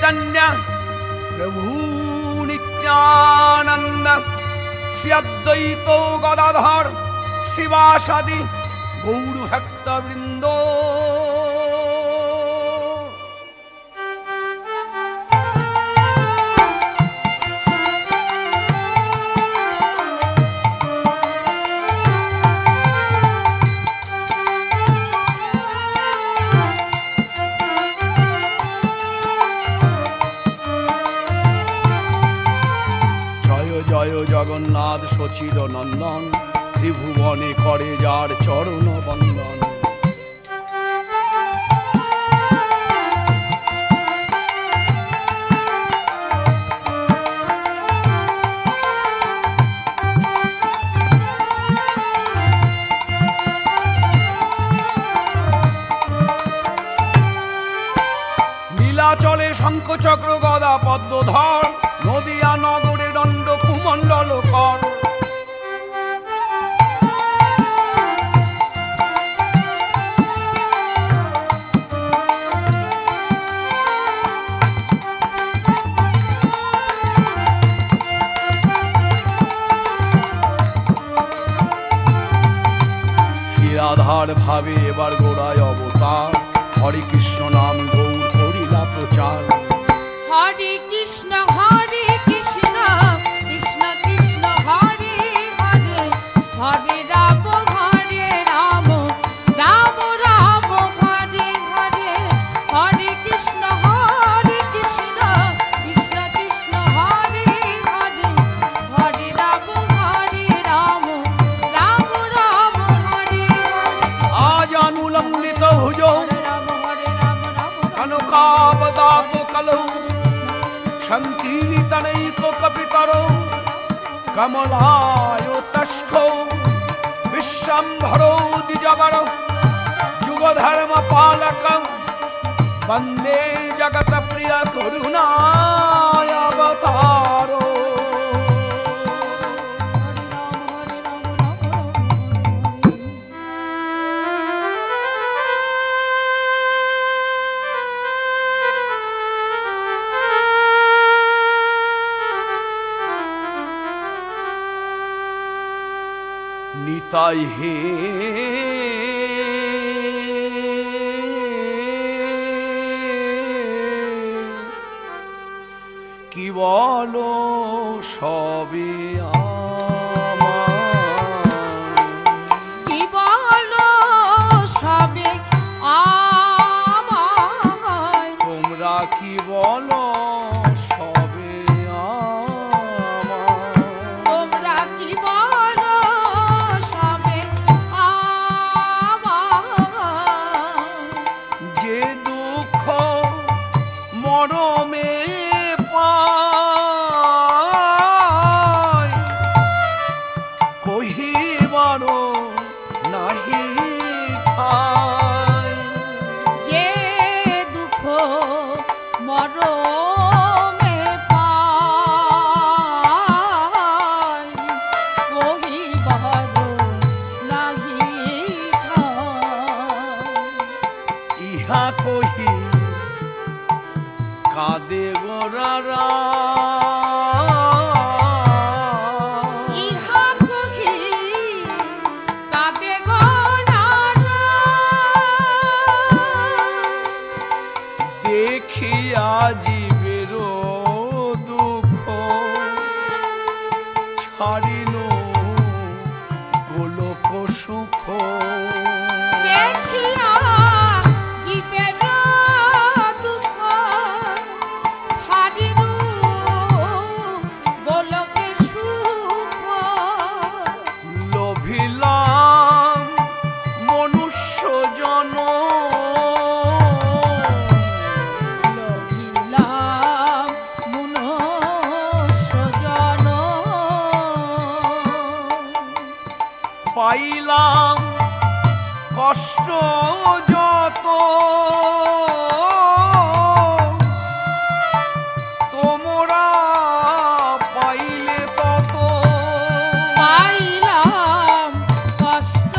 चैतन्य प्रभु नित्यानंद श्री अद्वैत गदाधर शिवासादि गौर भक्तवृंद। जय जगन्नाथ सचिर नंदन त्रिभुवने करे जार चरण बंदन। নীলাচলে শঙ্খ চক্র গদা পদ্মধর নদিয়া নগরে দণ্ড কুমণ্ডল কর। শিরাধার ভাবে এবার গোড়ায় অবতার হরে কৃষ্ণ নাম গৌর করিলা প্রচার। হরে কৃষ্ণ কৃষ্ণ কৃষ্ণ হরে হরে হরে রাম রাম রাম হরে হরে হরে কৃষ্ণ কৃষ্ণ কৃষ্ণ হরে হরে হরে রাম রাম রাম হরে আজ অনুলম্বিত ভুজ কনকাবদাত কলৌ সংকীর্তনৈক কপিতরৌ কমলায়তস্কৌ বিশ্বম্ভরৌ দ্বিজবরৌ যুগধর্ম পালকং বন্দে জগত প্রিয় করুণাবতারো। নিতাই হে কি বলো সবে কি বলো সবে আমায় তোমরা কি বলো সবে তোমরা কি বলো সবে আমায় যে দুঃখ মরমে পায় কহিবার নাহি ঠাই। যে দুঃখ মরমে পায় কহিবার নাহি ঠাই। ইহা কহি কাঁদে গোরারা ইহা কহি কাঁদে গোরারা দেখিয়া জীবের দুঃখ ছাড়িল গোলক সুখ। দেখিয়া জীবের দুঃখ ছাড়িল গোলকের সুখ। লোভিলাম মনুষ্য জন লোভিলাম মনুষ্য জন পাইলাম কষ্ট যত তোমরা পাইলে তত। পাইলাম কষ্ট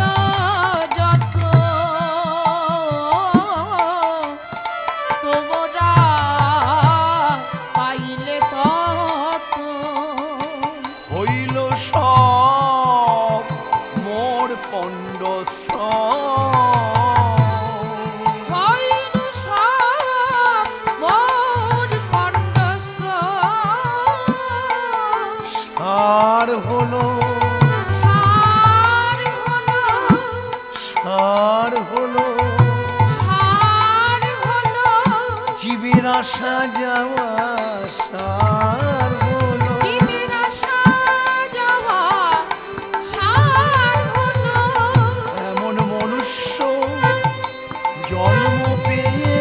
যত তোমরা সব মোর পণ্ডশ্রম হইল সব মোর পণ্ডশ্রম। সার হলো সার হলো সার হলো সার হলো জীবের আসা যাওয়া সার হলো জীবের আসা যাওয়া সার হলো। এমন মনুষ্য জন্ম পেয়ে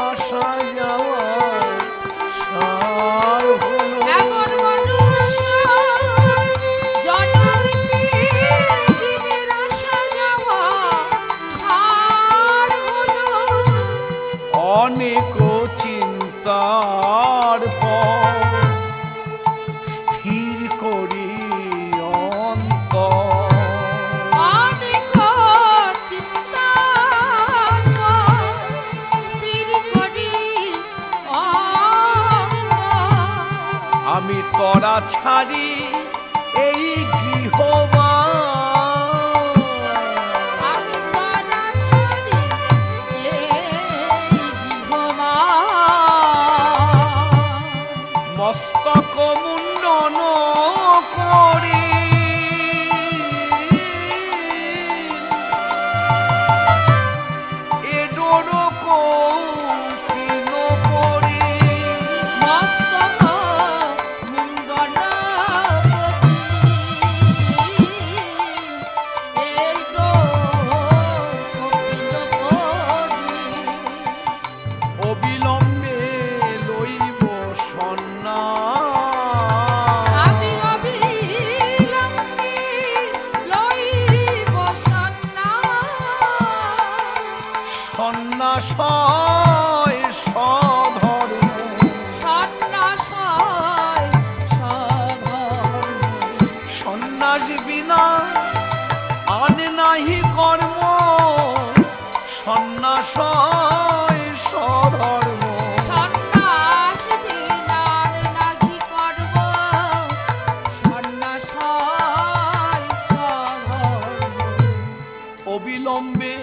আসা যাওয়া সার হলো এমন মনুষ্য জন্ম পেয়ে জীবের আসা যাওয়া সার হলো। অনেক চিন্তার পর স্থির করি অন্তর অনেক চিন্তার পর স্থির করি অন্তর। আমি তরা ছাড়ি এই গৃহবাস আমি তারা ছাড়ি এই গৃহবাস। মস্তক মুন্ডন করি এডোর কৌপিন করি মস্তক মুণ্ডন করি, এই তো কপিল করি। অবিলম্বে লইব সন্ন্যাস আমি অবিলম্বে লইব সন্ন্যাস। সন্ন্যাস হয় স্বধর্ম সন্ন্যাস হয় স্বধর্ম। সন্ন্যাস বিনা আন নাহি কর্ম সন্ন্যাস হয় স্বধর্ম সন্ন্যাস বিনার নাহি কর্ম, সন্ন্যাস হয় স্বধর্ম। অবিলম্বে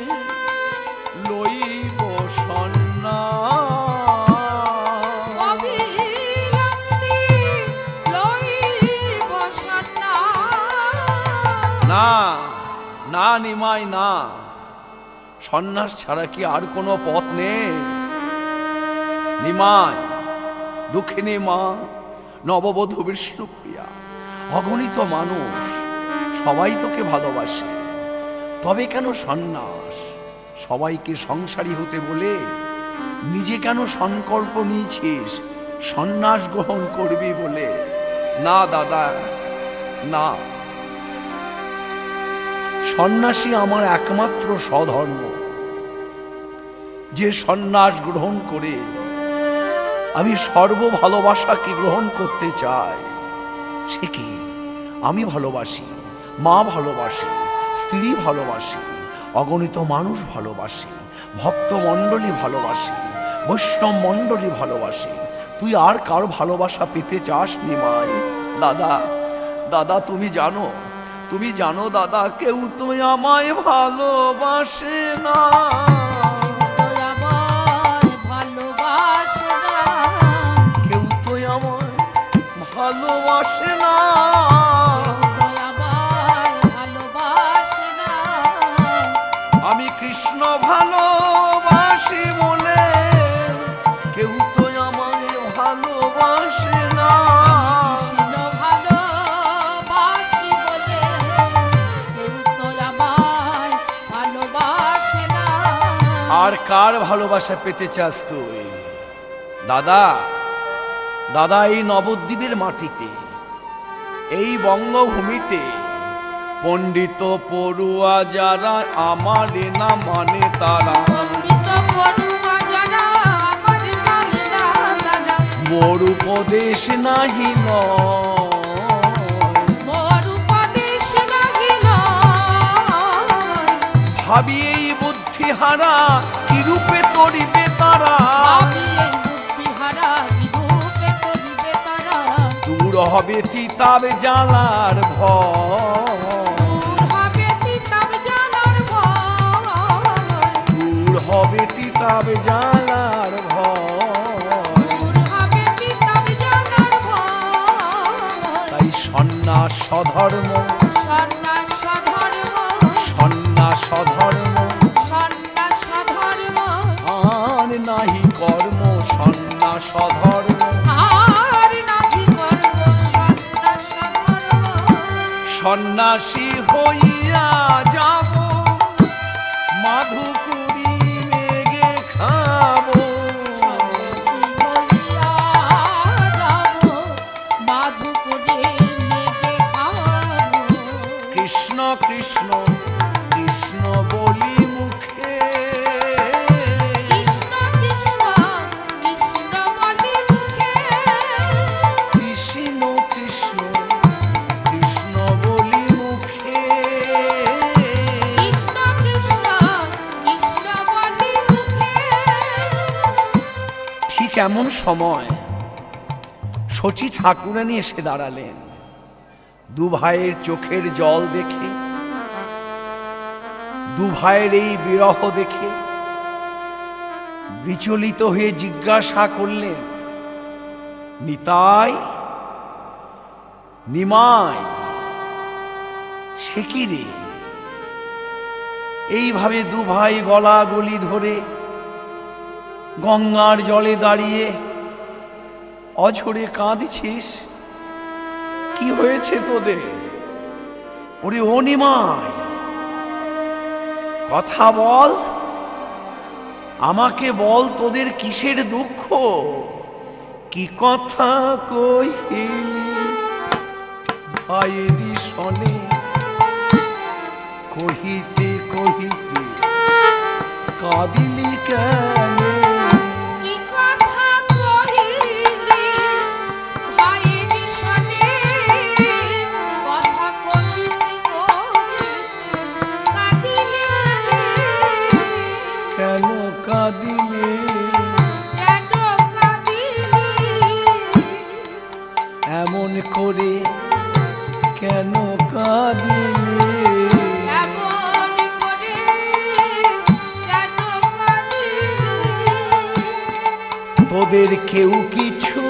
লইব সন্ন্যাস অবিলম্বে লইব সন্ন্যাস। না না নিমাই না সন্ন্যাস ছাড়া কি আর কোনো পথ নেই নিমাই দুঃখিনী মা নববধূ বিষ্ণুপ্রিয়া অগণিত মানুষ সবাই তোকে ভালোবাসে তবে কেন সন্ন্যাস সবাইকে সংসারী হতে বলে নিজে কেন সংকল্প নিয়েছিস সন্ন্যাস গ্রহণ করবি বলে না দাদা না সন্ন্যাসী আমার একমাত্র স্বধর্ম যে সন্ন্যাস গ্রহণ করে আমি সর্ব ভালোবাসাকে গ্রহণ করতে চাই সে কি আমি ভালোবাসি মা ভালোবাসি স্ত্রী ভালোবাসি অগণিত মানুষ ভালোবাসি ভক্ত মণ্ডলী ভালোবাসি বৈষ্ণব মণ্ডলী ভালোবাসি তুই আর কার ভালোবাসা পেতে চাস নিমাই দাদা দাদা তুমি জানো দাদা কেউ তো আমায় ভালোবাসে না ভালোবাসে না, কেউ তো আমায় ভালোবাসে না ভালোবাসে না। আমি কৃষ্ণ ভালোবাসি বলে কেউ তো আমায় ভালোবাসে না কৃষ্ণ ভালোবাসি বলে কেউ তো আমায় ভালোবাসে না। আর কার ভালোবাসা পেতে চাস তুই দাদা দাদা এই নবদ্বীপের মাটিতে এই বঙ্গভূমিতে পণ্ডিত পড়ুয়া যারা আমার না মানে তারা পণ্ডিত পড়ুয়া যারা আমার মানে না তারা, মোর উপদেশ নাহি নয় মোর উপদেশ নাহি নয়। ভাবি এই বুদ্ধিহারা কি রূপে তরিবে তারা আমি এই বুদ্ধিহারা কি রূপে করিবে তারা। দূর হবে তিতাব জ্বালার ভয়, দূর হবে তিতাব জ্বালার ভয়, দূর হবে তিতাব জ্বালার ভয়। দূর হবে তিতাব জ্বালার ভয়। তাই সন্ন্যাস ধর্ম, সন্ন্যাস ধর্ম, সন্ন্যাস ধর্ম, সন্ন্যাস ধর্ম, আর নাহি কর্ম, সন্ন্যাস ধর্ম। আর নাহি কর্ম, সন্ন্যাস ধর্ম। সন্ন্যাসী হইয়া যাব, মাধুকুরি মেঘে খাবো, সন্ন্যাসী হইয়া যাব, মাধুকরে মেঘে খাবো। কৃষ্ণ কৃষ্ণ কৃষ্ণ বলি মুখে, কৃষ্ণ কৃষ্ণ কৃষ্ণ বলি মুখে, কৃষ্ণ কৃষ্ণ কৃষ্ণ বলি মুখে। কৃষ্ণ কৃষ্ণ কৃষ্ণ বলি মুখে। ঠিক এমন সময় শচী ঠাকুরানী এসে দাঁড়ালেন। দু ভাইয়ের চোখের জল দেখে, দু ভাইয়ের এই বিরহ দেখে বিচলিত হয়ে জিজ্ঞাসা করলেন, নিতাই, নিমাই, সে কি রে? এইভাবে দু ভাই গলাগলি ধরে গঙ্গার জলে দাঁড়িয়ে অঝরে কাঁদছিস? কি হয়েছে তোদের? ওরে ও নিমাই, কথা বল, আমাকে বল, তোদের কিসের দুঃখ? কি কথা কহিলি ভাইয়েরি শনে, কহিতে কহিতে কাঁদিলি কেন? কি কথা কহিলি ভাইয়ের শনে, কথা কহিতে কহিতে কাঁদিলি কেন কাঁদিলে? কেন কাঁদিলি? এমন করে কেন কাঁদিলে? এমন করে কেন কাঁদিলি? তোদের কেউ কিছু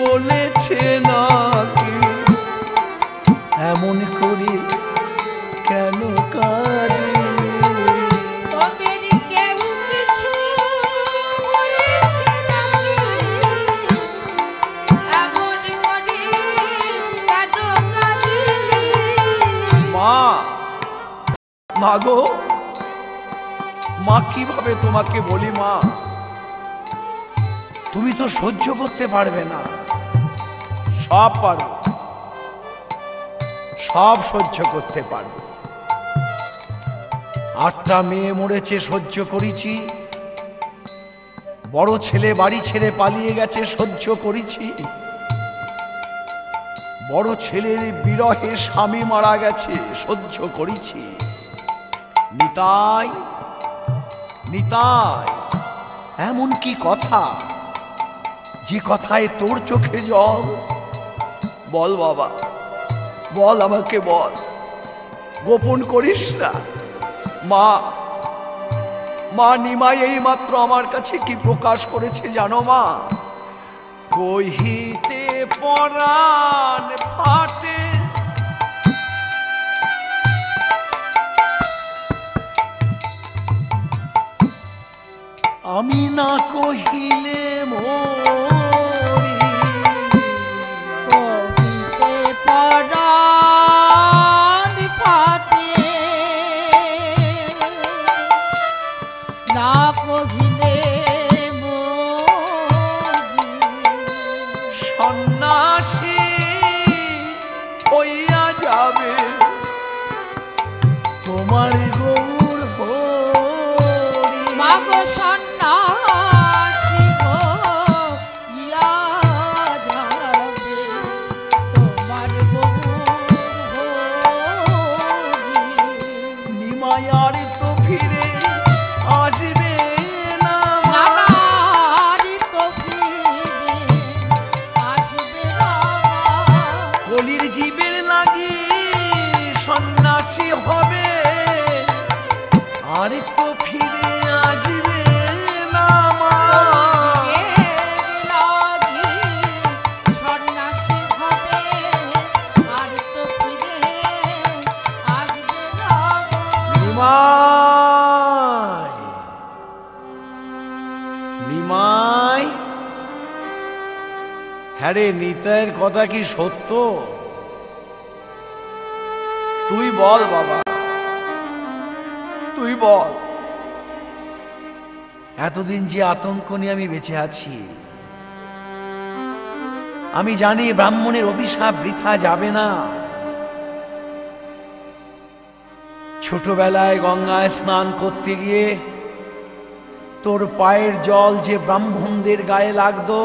বলেছে নাকি? এমন করে কেন কাঁদিলে? তোদের কেউ কিছু বলেছে নাকি? এমন করে কেন কাঁদিলি? মা, মা গো, মা, কিভাবে তোমাকে বলি মা? তুমি তো সহ্য করতে পারবে না। সব পারো, সব সহ্য করতে পারো। 8টা মেয়ে মরেছে, সহ্য করেছি। বড় ছেলে বাড়ি ছেড়ে পালিয়ে গেছে, সহ্য করেছি। বড় ছেলের বিরহে স্বামী মারা গেছে, সহ্য করেছি। নিতাই, নিতাই, এমন কি কথা যে কথায় তোর চোখে জল? বল বাবা, বল, আমাকে বল, গোপন করিস না। মা, মা নিমাই এই মাত্র আমার কাছে কি প্রকাশ করেছে জানো মা? কহিতে পরাণ ফাটে, আমি না কহিলে মরি। কহিতে পরাণ ফাটে, না কহিলে মরি। সন্ন্যাসী বৈরাগী সন্ন্যাসী হবে, আর তো ফিরে আসবে না মা। নিমাই, নিমাই, হ্যাঁ রে, নিতাইয়ের কথা কি সত্য? তুই বল বাবা, তুই বল। এতদিন যে আতঙ্ক নিয়ে আমি বেঁচে আছি, আমি জানি ব্রাহ্মণের অভিশাপ বৃথা যাবে না। ছোটবেলায় গঙ্গায় স্নান করতে গিয়ে তোর পায়ের জল যে ব্রাহ্মণদের গায়ে লাগতো,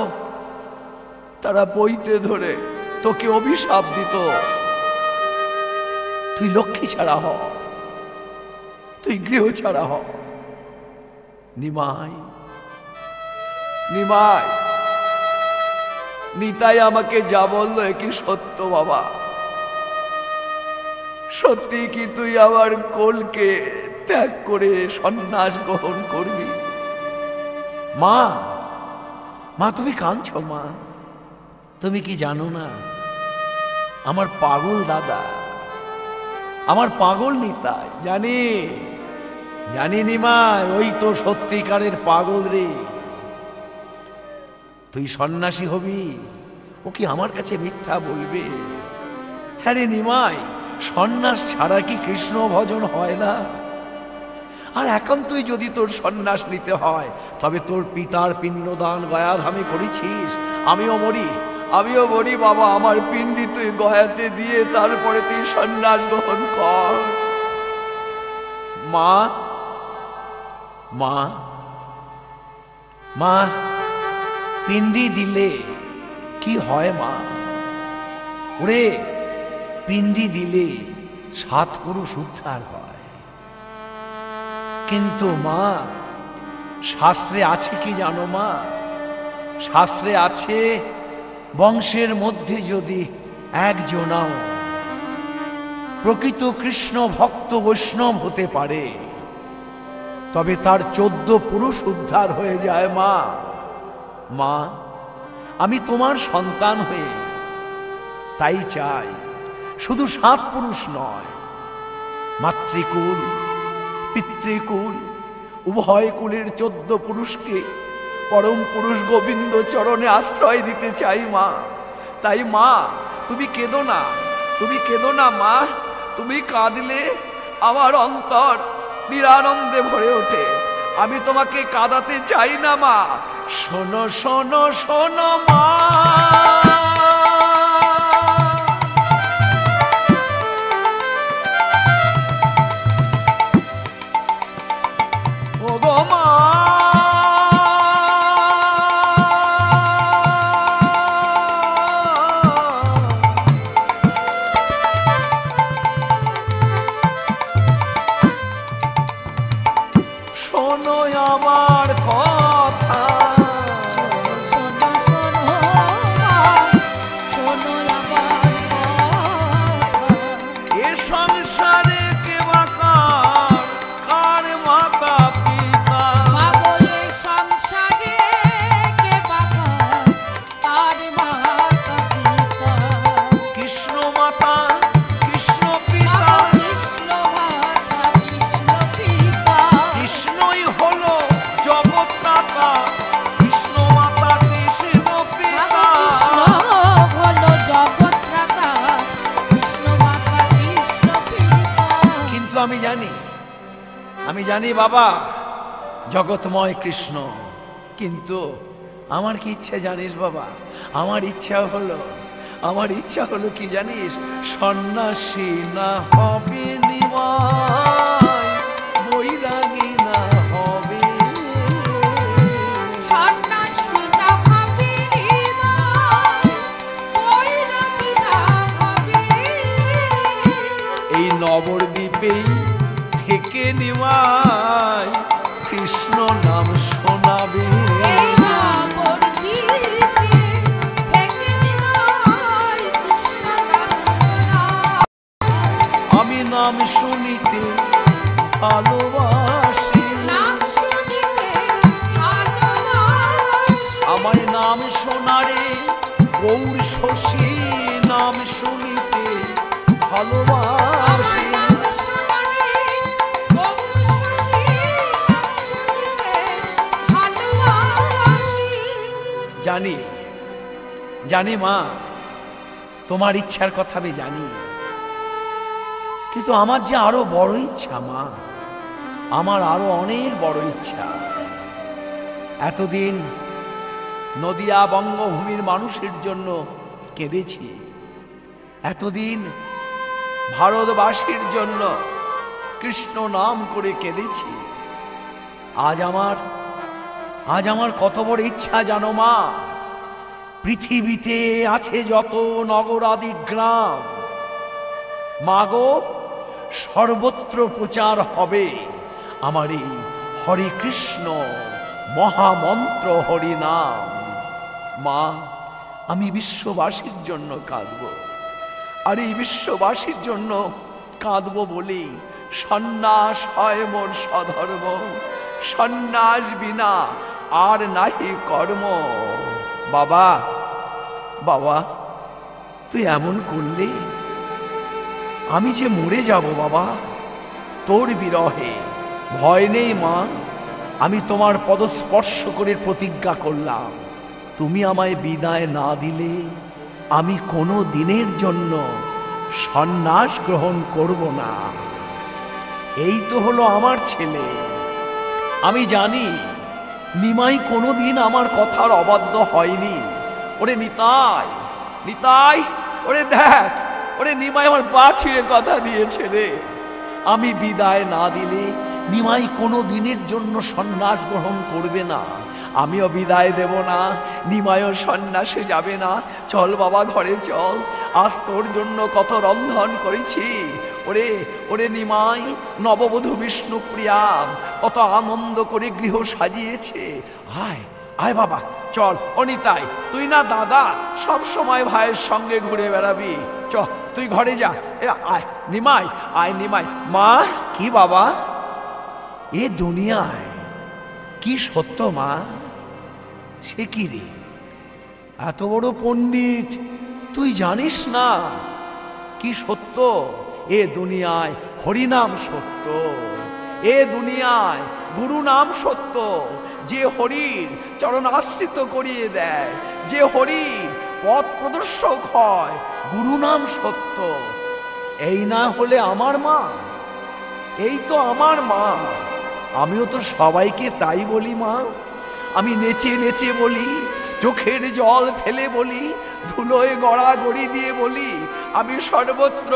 তারা বইতে ধরে তোকে অভিশাপ দিত, তুই লক্ষ্মী ছাড়া হ, তুই গৃহ ছাড়া হ। নিমাই, নিমাই, নিতাই আমাকে যা বললো এ কি সত্য বাবা? সত্যি কি তুই আমার কোলকে ত্যাগ করে সন্ন্যাস গ্রহণ করবি? মা, মা তুমি কাঁদছো মা? তুমি কি জানো না আমার পাগল দাদা, আমার পাগল নিতাই, জানি জানি নিমাই, ওই তো সত্যিকারের পাগল রে। তুই সন্ন্যাসী হবি, ও কি আমার কাছে মিথ্যা বলবে? হ্যাঁ রে নিমাই, সন্ন্যাস ছাড়া কি কৃষ্ণ ভজন হয় না? আর এখন তুই যদি তোর সন্ন্যাস নিতে হয়, তবে তোর পিতার পিণ্ডদান গয়াধামে করেছিস। আমিও মরি, আমিও মরি বাবা, আমার পিণ্ডি তুই গয়াতে দিয়ে তারপরে তুই সন্ন্যাস গ্রহণ কর। মা, মা, মা, পিণ্ডি দিলে কি হয় মা? ওরে, পিণ্ডি দিলে 7 পুরুষ উদ্ধার হয়। কিন্তু মা, শাস্ত্রে আছে কি জানো মা? শাস্ত্রে আছে বংশের মধ্যে যদি একজনাও প্রকৃত কৃষ্ণ ভক্ত বৈষ্ণব হতে পারে, তবে তার 14 পুরুষ উদ্ধার হয়ে যায় মা। মা, আমি তোমার সন্তান হয়ে তাই চাই শুধু 7 পুরুষ নয়, মাতৃকুল পিতৃকুল উভয় কুলের 14 পুরুষকে পরম পুরুষ গোবিন্দ চরণে আশ্রয় দিতে চাই মা। তাই মা, তুমি কেঁদো না, তুমি কেঁদো না মা। তুমি কাঁদলে আমার অন্তর নিরানন্দে ভরে ওঠে। আমি তোমাকে কাঁদাতে চাই না মা। শোনো শোনো শোনো মা, ও গো মা, শোনো আমার কথা। এ সংসারে কে বা কার মাতা পিতা? কৃষ্ণ মাতা কৃষ্ণ পিতা, কৃষ্ণই হলো জগৎত্রাতা, কৃষ্ণ মাতা কৃষ্ণ পিতা। কিন্তু আমি জানি বাবা, জগৎময় কৃষ্ণ। কিন্তু আমার কি ইচ্ছে জানিস বাবা? আমার ইচ্ছা হলো কি জানিস? সন্ন্যাসী না হবে নিমাই, বৈরাগী না হবে। এই নবদ্বীপেই থেকে নিমাই কৃষ্ণ নাম শোনাবে। নাম শুনিতে ভালোবাসি, নাম শুনিতে ভালোবাসি। আমায় নাম শোনারে গৌর শশী, নাম শুনিতে ভালোবাসি। নাম শুনারে গৌর শশী, নাম শুনিতে ভালোবাসি। জানি জানি মা, তোমার ইচ্ছার কথা আমি জানি, কিন্তু আমার যে আরো বড় ইচ্ছা মা, আমার আরো অনেক বড় ইচ্ছা। এতদিন নদিয়া বঙ্গভূমির মানুষের জন্য কেঁদেছি, এতদিন ভারতবাসীর জন্য কৃষ্ণ নাম করে কেঁদেছি। আজ আমার কত বড় ইচ্ছা জানো মা, পৃথিবীতে আছে যত নগরাদি গ্রাম, মাগো সর্বত্র প্রচার হবে আমার এই হরে কৃষ্ণ মহামন্ত্র হরি নাম। মা, আমি বিশ্ববাসীর জন্য কাঁদব, আর এই বিশ্ববাসীর জন্য কাঁদব বলি সন্ন্যাস হয় মোর স্বধর্ম, সন্ন্যাস বিনা আর নাহি কর্ম। বাবা বাবা, তুই এমন করলে আমি যে মরে যাব বাবা তোর বিরহে। ভয় নেই মা, আমি তোমার পদস্পর্শ করে প্রতিজ্ঞা করলাম, তুমি আমায় বিদায় না দিলে আমি কোনো দিনের জন্য সন্ন্যাস গ্রহণ করব না। এই তো হলো আমার ছেলে। আমি জানি নিমাই কোনোদিন আমার কথার অবাধ্য হয়নি। ওরে নিতাই, নিতাই, ওরে দেখ, ওরে নিমাই আমার পা ছুঁয়ে কথা দিয়েছে রে, আমি বিদায় না দিলে নিমাই কোনো দিনের জন্য সন্ন্যাস গ্রহণ করবে না, আমিও বিদায় দেব না, নিমাইও সন্ন্যাসে যাবে না। চল বাবা ঘরে চল, আজ তোর জন্য কত রন্ধন করেছি। ওরে ওরে নিমাই, নববধূ বিষ্ণুপ্রিয়া কত আনন্দ করে গৃহ সাজিয়েছে। আয় আয় বাবা চল। অনিতাই, তুই না দাদা সব সময় ভাইয়ের সঙ্গে ঘুরে বেড়াবি, চ তুই ঘরে যা। আয় নিমাই, আয় নিমাই। মা, কি বাবা, এ দুনিয়ায় কি সত্য মা? সে কি রে, এত বড় পণ্ডিত তুই জানিস না কি সত্য? এ দুনিয়ায় হরিনাম সত্য, এ দুনিয়ায় গুরু নাম সত্য। যে হরির চরণ আশ্রিত করিয়ে দেয়, যে হরির পথ প্রদর্শক হয়, গুরু নাম সত্য। এই না হলে আমার মা, এই তো আমার মা। আমিও তো সবাইকে তাই বলি মা, আমি নেচে নেচে বলি, চোখের জল ফেলে বলি, ধুলোয় গড়াগড়ি দিয়ে বলি, আমি সর্বত্র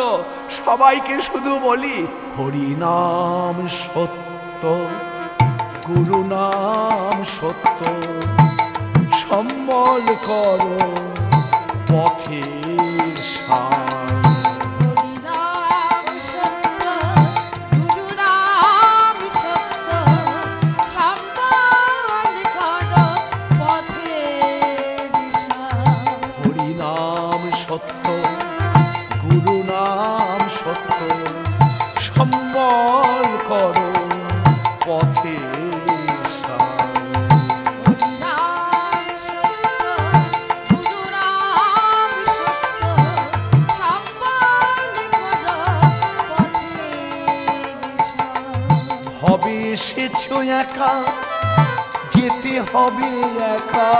সবাইকে শুধু বলি হরি নাম সত্য, গুরু নাম সত্য, সম্বল করো পথের সার। সম্বল করো পথের সার। হবে এসেছো একা, যেতে হবে একা,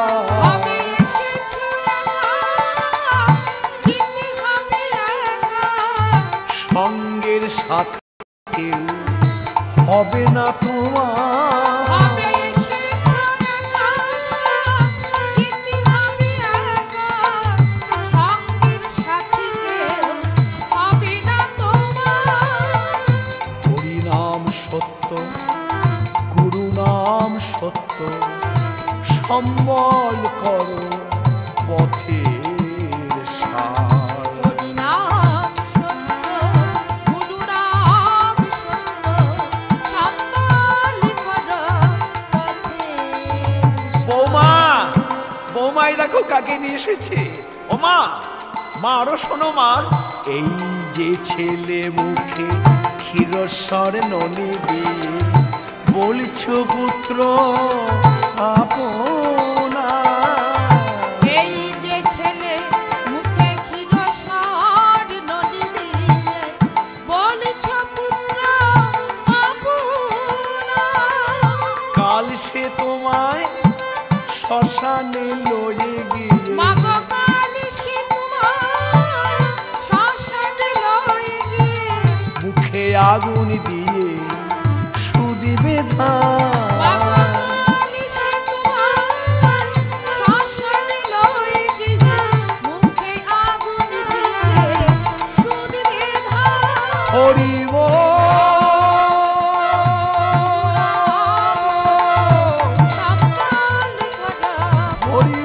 সঙ্গের সাথে কেউ হবে না তোমার। হরি নাম সত্য, গুরু নাম সত্য, সম্বল করো পথের সার। বৌমাই দেখো কাকে নিয়ে এসেছে। ও মা, মা আরো শোনো মা, এই যে ছেলে মুখে ক্ষীরস্বর ননি দিয়ে বলছো পুত্র আপনা, এই যে ছেলে মুখে ক্ষীরসার নদী দিয়ে বলছ পুত্র আপনা, কাল সে তোমায় শ্মশানে লয়ে গিয়ে মাগো কাল সে তোমার শ্মশানে লয়ে গিয়ে মুখে আগুন দিয়ে সুদিবে ধান। মাগো কাল সে তোমার শ্মশানে লয়ে গিয়ে মুখে আগুন দিয়ে সুদিবে ধান। হরি বল, হরি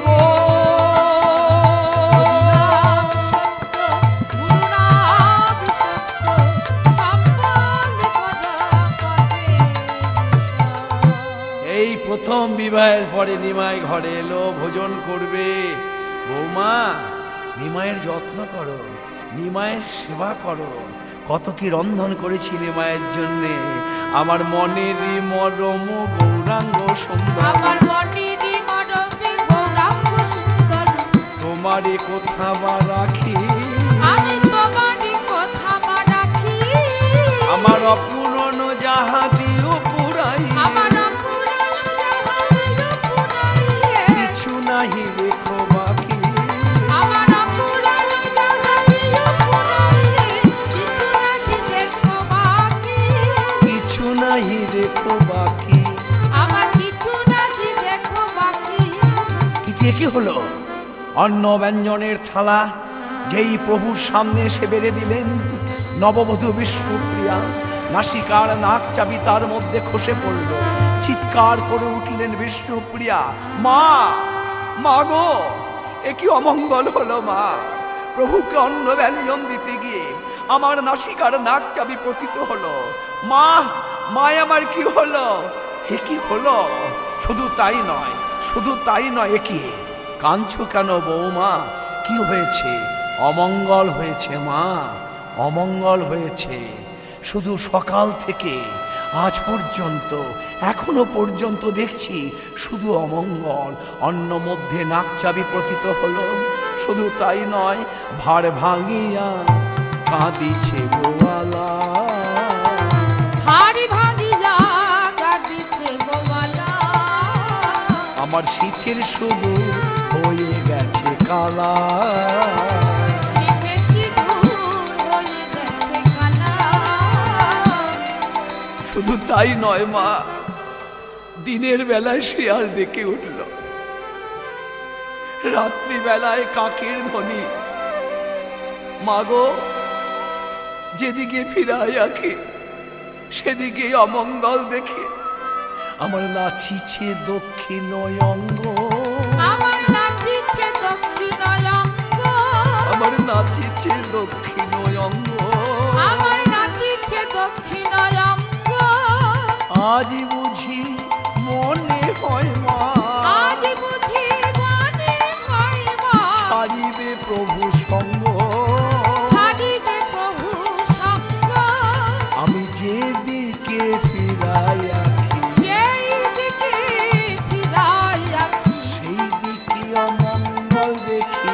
এই প্রথম বিবাহের পরে নিমাই ঘরে এলো, ভোজন করবে। বৌমা, নিমাইয়ের যত্ন করো, নিমাইয়ের সেবা করো। কত কি রন্ধন করেছি নিমাইয়ের জন্যে। আমার মনেরই মরম গৌরাঙ্গ সুন্দর, আমার মনেরই মরমে গৌরাঙ্গ সুন্দর, তোমারে কোথা বা রাখি, আমি তোমারই কথা বা রাখি। আমার অপূরণ যাহা দিও পুরাই, আমার অপূরণ যাহা দিও পুরাইয়ে, কিছু নাহি রেখো বাকি, আমার অপূরণ যাহা দিও পুরাইয়ে, কিছু নাহি দেখো বাকি, কিছু নাহি রেখো বাকি। আমার কিছু নাহি দেখো বাকি। কি কি হলো? অন্ন ব্যঞ্জনের থালা যেই প্রভুর সামনে এসে বেড়ে দিলেন, নববধূ বিষ্ণুপ্রিয়া নাসিকার নাক চাবি তার মধ্যে খসে পড়ল। চিৎকার করে উঠলেন বিষ্ণুপ্রিয়া, মা, মা গো, এ কি অমঙ্গল হলো মা! প্রভুকে অন্ন ব্যঞ্জন দিতে গিয়ে আমার নাসিকার নাক চাবি পতিত হলো। মা, মায় আমার কি হলো? এ কি হলো? শুধু তাই নয়, শুধু তাই নয়, এ কি কাঁদছো কেন বৌমা? কি হয়েছে? অমঙ্গল হয়েছে মা, অমঙ্গল হয়েছে। শুধু সকাল থেকে আজ পর্যন্ত, এখনো পর্যন্ত দেখছি শুধু অমঙ্গল। অন্ন মধ্যে নাক চাবি পতিত হলো। শুধু তাই নয়, ভাড় ভাঙিয়া কাঁদিছে গোয়ালা, হাড়ি ভাঙিয়া কাঁদিছে গোয়ালা, আমার শীতের শুধু হয়ে গেছে কালা। শীতে সিঁদুর হয়ে গেছে কালা। শুধু তাই নয় মা, দিনের বেলায় শিয়াল ডেকে উঠল, রাত্রিবেলায় কাকের ধ্বনি। মাগো, যেদিকে ফিরাই আঁখি সেদিকে অমঙ্গল দেখে আমার নাচিছে দক্ষিণ অঙ্গ, আমার নাচিছে দক্ষিণ অঙ্গ, আমার নাচিছে দক্ষিণ অঙ্গ। আমার নাচিছে দক্ষিণ অঙ্গ। আজ বুঝি মনে হয় মা, আজ বুঝি মনে হয় মা, ছাড়িবে প্রভু সঙ্গ। ছাড়িবে প্রভু সঙ্গ। আমি যেদিকে ফিরাই আঁখি যেই দিকে ফিরাই আঁখি, সেই দিকে অমঙ্গল দেখি,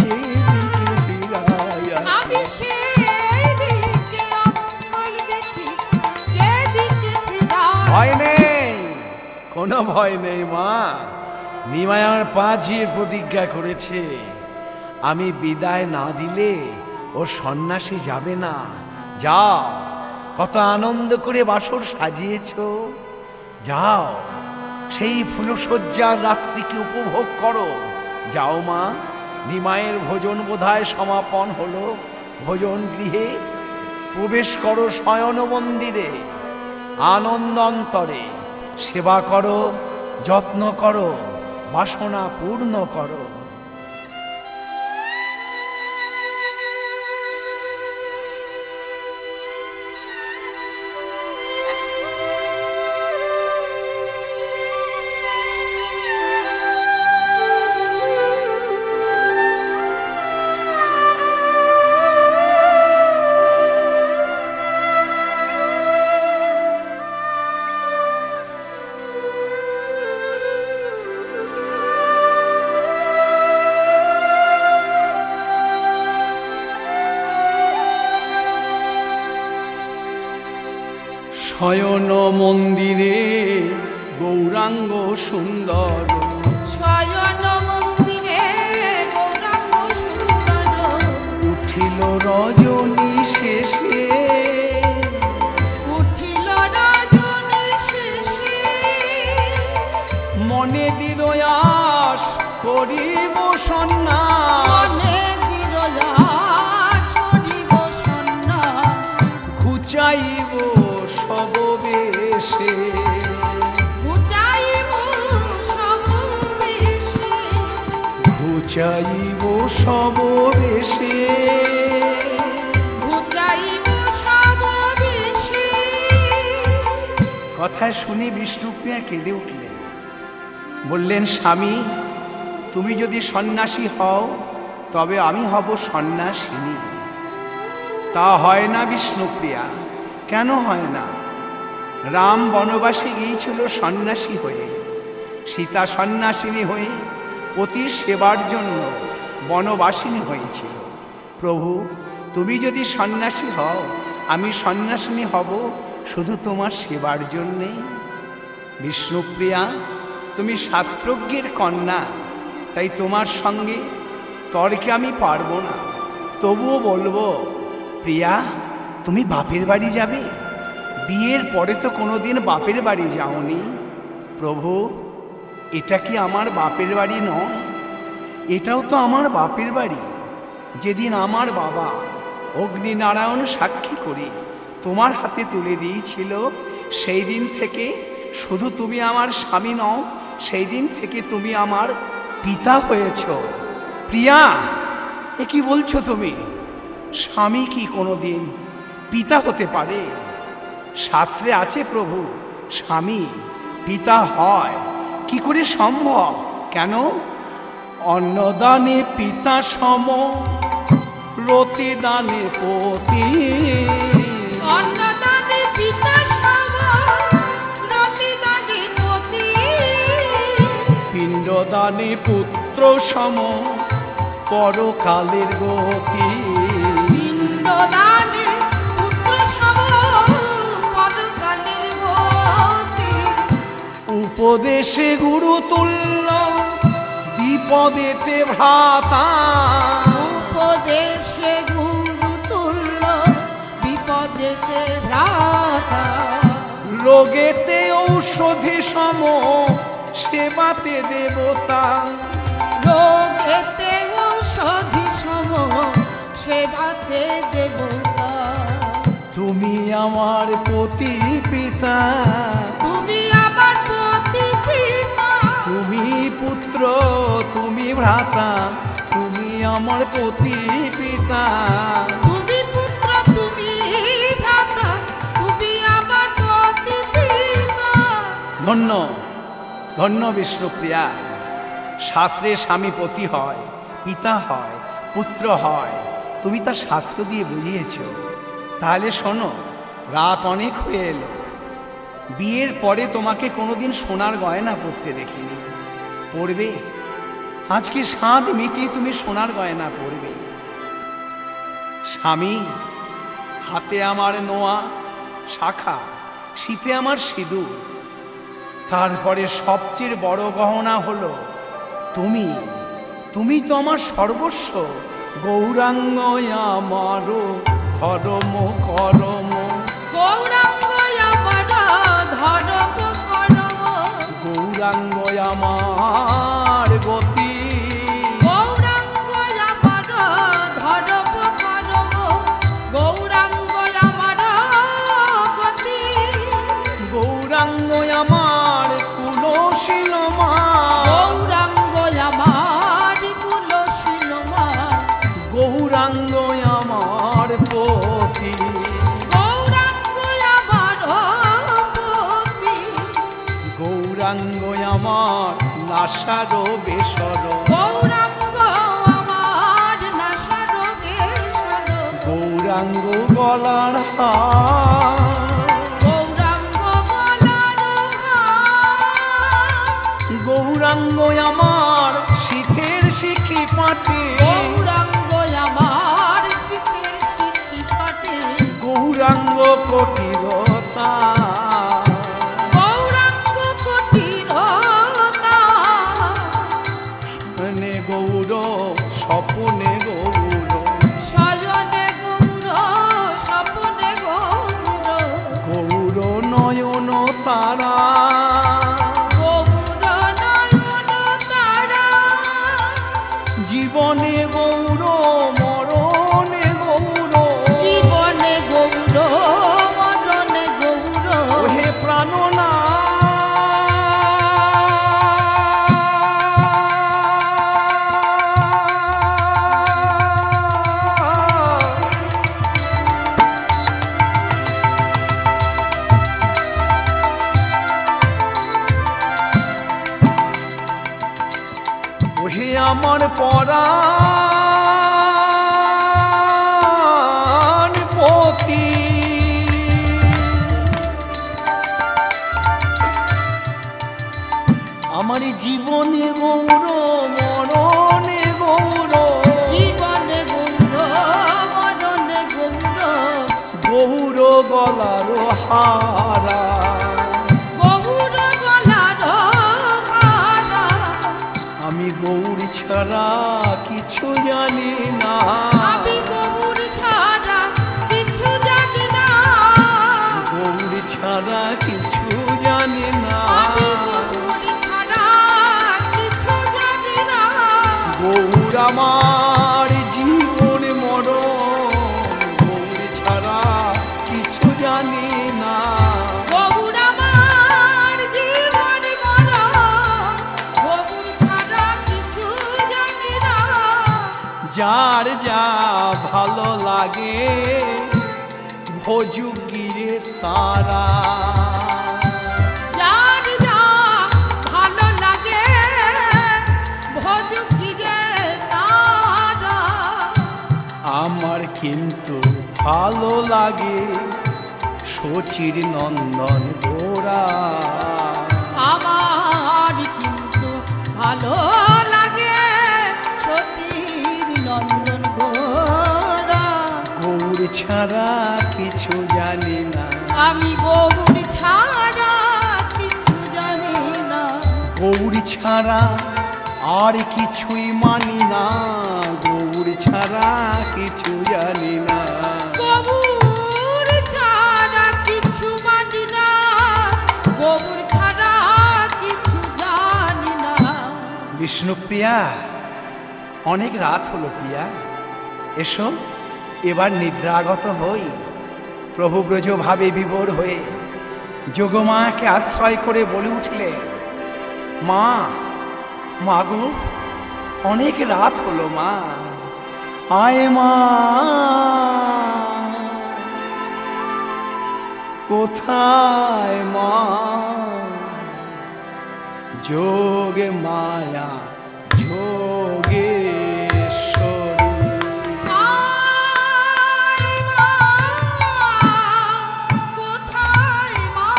যেদিকে ফিরাই আঁখি। আমি সেই দিকে অমঙ্গল দেখি, যেদিকে ফিরাই। ভয় নেই, কোনো ভয় নেই মা। নিমাই আমার 5 প্রতিজ্ঞা করেছে, আমি বিদায় না দিলে ও সন্ন্যাসী যাবে না। যাও, কত আনন্দ করে বাসর সাজিয়েছ, যাও সেই ফুলশয্যার রাত্রিকে উপভোগ করো। যাও মা, নিমাইয়ের ভোজন বোধহয় সমাপন হলো। ভোজন গৃহে প্রবেশ করো, শয়ন মন্দিরে আনন্দ অন্তরে সেবা করো, যত্ন করো, বাসনা পূর্ণ করো। শয়ন মন্দিরে গৌরাঙ্গ সুন্দর, শয়ন মন্দিরে গৌরাঙ্গ সুন্দর, উঠিল রজনী শেষে, উঠিল রজনী শেষে, মনে দিল আস করিব সন্ন্যাস, মনে দিল আস করিব সন্ন্যাস, ঘুচাইব সব বেশে, ঘুচাইব সব বেশে, ঘুচাইব সব বেশে। ঘুচাইব সব বেশে। কথায় শুনে বিষ্ণুপ্রিয়া কেঁদে উঠলেন, বললেন স্বামী তুমি যদি সন্ন্যাসী হও তবে আমি হব সন্ন্যাসিনী। তা হয় না বিষ্ণুপ্রিয়া, কেন হয় না? রাম বনবাসে গিয়েছিল সন্ন্যাসী হয়ে, সীতা সন্ন্যাসিনী হয়ে পতির সেবার জন্য বনবাসিনী হয়েছিল। প্রভু তুমি যদি সন্ন্যাসী হও আমি সন্ন্যাসিনী হব শুধু তোমার সেবার জন্যে। বিষ্ণুপ্রিয়া তুমি শাস্ত্রজ্ঞের কন্যা, তাই তোমার সঙ্গে তর্কে আমি পারবো না, তবুও বলবো প্রিয়া তুমি বাপের বাড়ি যাবে? বিয়ের পরে তো কোনোদিন বাপের বাড়ি যাওনি। প্রভু এটা কি আমার বাপের বাড়ি নয়? এটাও তো আমার বাপের বাড়ি। যেদিন আমার বাবা অগ্নিনারায়ণ সাক্ষী করে তোমার হাতে তুলে দিয়েছিল, সেই দিন থেকে শুধু তুমি আমার স্বামী নও, সেই দিন থেকে তুমি আমার পিতা হয়েছ। প্রিয়া এ কি বলছো তুমি? স্বামী কি কোনোদিন পিতা হতে পারে? শাস্ত্রে আছে প্রভু স্বামী পিতা হয়, কি করে সম্ভব? কেন? অন্নদানে পিতা সম, রতিদানে পতি, অন্নদানে পিতা সম, রতিদানে পতি, পিণ্ডদানে পুত্র সম, পরকালের গতি, পিণ্ডদানে পুত্র সম, পরকালের গতি, উপদেশে গুরু তুল্য, বিপদেতে ভ্রাতা, উপদেশে গুরু তুল্য, বিপদেতে ভ্রাতা, রোগেতে ঔষধি সম, সেবাতে দেবতা, রোগেতে ঔষধি সম, সেবাতে দেবতা। তুমি আমার পতি পিতা, তুমি আমার পতি পিতা, তুমি পুত্র তুমি ভ্রাতা, তুমি আমার পতি পিতা। তুমি পুত্র তুমি ভ্রাতা, তুমি আমার পতি পিতা। ধন্য ধন্য বিষ্ণুপ্রিয়া, শাস্ত্রে স্বামী পতি হয়, পিতা হয়, পুত্র হয়, তুমি তা শাস্ত্র দিয়ে বুঝিয়েছ। তাহলে শোনো, রাত অনেক হয়ে এলো, বিয়ের পরে তোমাকে কোনোদিন সোনার গয়না পরতে দেখিনি, পরবে? আজকে সাত মিটিয়ে তুমি সোনার গয়না পরবে। স্বামী হাতে আমার নোয়া শাখা, শীতে আমার সিঁদুর, তারপরে সবচেয়ে বড় গহনা হলো তুমি। তুমি তো আমার সর্বস্ব। গৌরাঙ্গ আমার ধর্ম করম, গৌরাঙ্গ আমার ধর্ম করম, গৌরাঙ্গ আমার গতি, গৌরাঙ্গ আমার ধর্ম করম, গৌরাঙ্গ আমার গতি, গৌরাঙ্গ আমার কুলশীল মা, গৌরাঙ্গ আমার কুলশীল মা, গৌরাঙ্গ আমার পতি, গৌরাঙ্গ আমার পতি, গৌরাঙ্গ আমার নাসার বেসর, গৌরাঙ্গ আমার নাসার বেসর, গৌরাঙ্গ গলার হার, গৌরাঙ্গ গলার হার, গৌরাঙ্গ আমার শীতের শিখি পাটে, গৌরাঙ্গ আমার শীতের শিখি পাটে, গৌরাঙ্গ কটিরতা, আমার পরাণ পতি আমার জীবনে গৌর মরণে গৌর জীবনে গৌর মরণে গৌর গৌর গলার হারা গৌর গলার হারা আমি গৌরী ছাড়া কিছু জানি না আমি গৌর ছাড়া কিছু জানি না গৌরী ছাড়া কিছু জানি না আমি গৌর ছাড়া কিছু জানি না গৌর আমার জীবন মরণ গৌরী ছাড়া কিছু জানি না গৌর আমার জীবন মরণ গৌর ছাড়া কিছু জানি না যার যা ভালো লাগে ভজু গিরে তারা যার যা ভালো লাগে ভজুকিরে তারা আমার কিন্তু ভালো লাগে শচীর নন্দন গোরা আমার কিন্তু ভালো লাগে শচীর নন্দন গোরা গৌর ছাড়া কিছু জানি না আমি গৌর ছাড়া কিছু জানি না গৌর ছাড়া আর কিছুই মানি না গৌর ছাড়া কিছু জানি না গৌর ছাড়া কিছু মানি না গৌর ছাড়া কিছু জানি না বিষ্ণুপ্রিয়া অনেক রাত হলো প্রিয়া এসো এবার নিদ্রাগত হই প্রভু ব্রজ ভাবে বিভোর হয়ে যোগমাকে আশ্রয় করে বলে উঠলে মা মা গো অনেক রাত হলো মা আয় মা কোথায় মা যোগে মায়া যোগেশ্বরী আয় মা কোথায় মা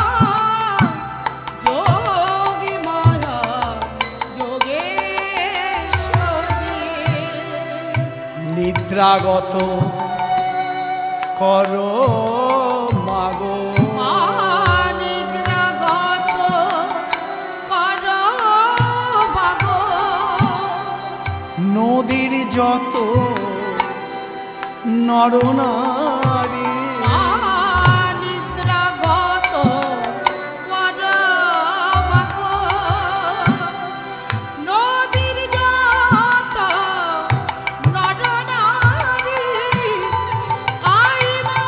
যোগী মায়া যোগেশ্বরী নিদ্রাগত করো মাগো নিদ্রাগত কর ভাগো নদীর যত নরনারী নিদ্রাগত কর ভাগো নদীর যত নরনারী আই মা